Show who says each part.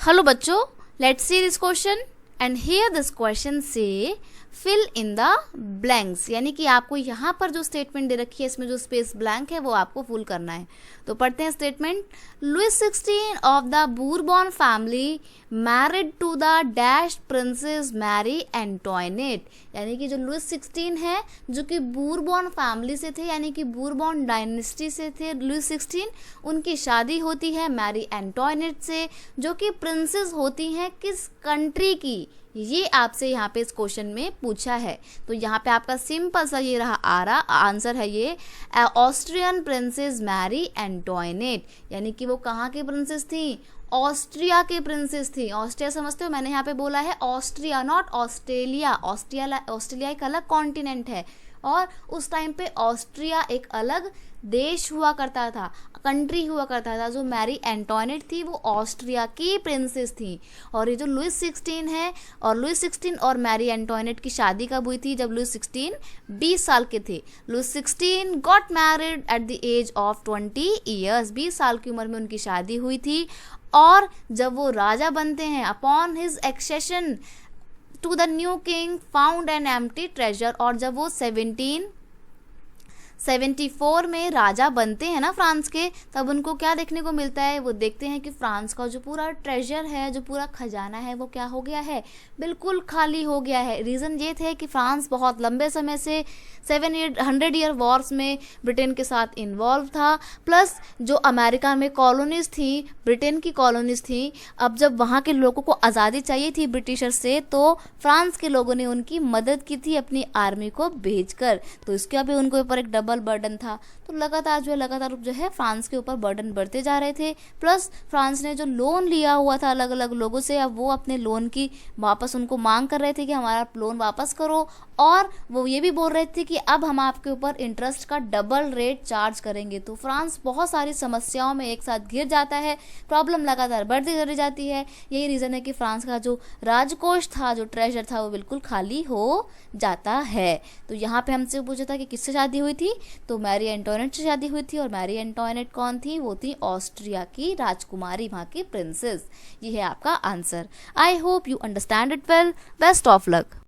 Speaker 1: Hello बच्चों, let's see this question and here this question से fill in the blanks, यानी कि आपको यहाँ पर जो स्टेटमेंट दे रखी है इसमें जो स्पेस ब्लैंक है वो आपको फुल करना है। तो पढ़ते हैं statement. Louis 16 of the Bourbon family married to the dash princess Marie Antoinette, यानी कि जो लुइस 16 है जो कि बूरबॉन फैमिली से थे, यानी कि बूरबॉन डायनेस्टी से थे लुइस 16, उनकी शादी होती है मैरी एंटोइनेट से, जो कि प्रिंसेस होती हैं किस कंट्री की, ये आपसे यहाँ पे इस क्वेश्चन में पूछा है। तो यहाँ पे आपका सिंपल सा ये रहा आंसर है ये ऑस्ट्रियन प्रिंसेस मैरी एंटोइनेट, यानी कि वो कहाँ की प्रिंसेस थी, ऑस्ट्रिया के प्रिंसेस थी। ऑस्ट्रिया समझते हो, मैंने यहाँ पे बोला है ऑस्ट्रिया नॉट ऑस्ट्रेलिया। ऑस्ट्रेलिया एक अलग कॉन्टिनेंट है और उस टाइम पे ऑस्ट्रिया एक अलग देश हुआ करता था, कंट्री हुआ करता था। जो मैरी एंटोइनेट थी वो ऑस्ट्रिया की प्रिंसेस थी। और ये जो लुइस 16 है, और लुइस 16 और मैरी एंटोइनेट की शादी कब हुई थी, जब लुइस 16 20 साल के थे। Louis 16 got married at the age of 20 years, 20 साल की उम्र में उनकी शादी हुई थी। और जब वो राजा बनते हैं, upon his accession to the new king found an empty treasure, और जब वो 1774 में राजा बनते हैं ना फ्रांस के, तब उनको क्या देखने को मिलता है, वो देखते हैं कि फ्रांस का जो पूरा ट्रेजर है, जो पूरा खजाना है, वो क्या हो गया है, बिल्कुल खाली हो गया है। रीज़न ये थे कि फ्रांस बहुत लंबे समय से 700 ईयर वॉर्स में ब्रिटेन के साथ इन्वॉल्व था, प्लस जो अमेरिका में कॉलोनीज थी, ब्रिटेन की कॉलोनीज थी, अब जब वहाँ के लोगों को आज़ादी चाहिए थी ब्रिटिशर से, तो फ्रांस के लोगों ने उनकी मदद की थी अपनी आर्मी को भेजकर। तो इसके भी उनको ऊपर एक डबल बर्डन था। तो लगातार जो है फ्रांस के ऊपर बर्डन बढ़ते जा रहे थे। प्लस फ्रांस ने जो लोन लिया हुआ था अलग अलग लोगों से, अब वो अपने लोन की वापस उनको मांग कर रहे थे कि हमारा लोन वापस करो, और वो ये भी बोल रहे थे कि अब हम आपके ऊपर इंटरेस्ट का डबल रेट चार्ज करेंगे। तो फ्रांस बहुत सारी समस्याओं में एक साथ घिर जाता है, प्रॉब्लम लगातार बढ़ती चली जाती है। यही रीज़न है कि फ्रांस का जो राजकोष था, जो ट्रेजर था, वो बिल्कुल खाली हो जाता है। तो यहाँ पे हमसे पूछा था कि किससे शादी हुई थी, तो मैरी एंटोइनेट से शादी हुई थी। और मैरी एंटोइनेट कौन थी, वो थी ऑस्ट्रिया की राजकुमारी, वहाँ की प्रिंसेस। ये है आपका answer. I hope you understand it well. Best of luck.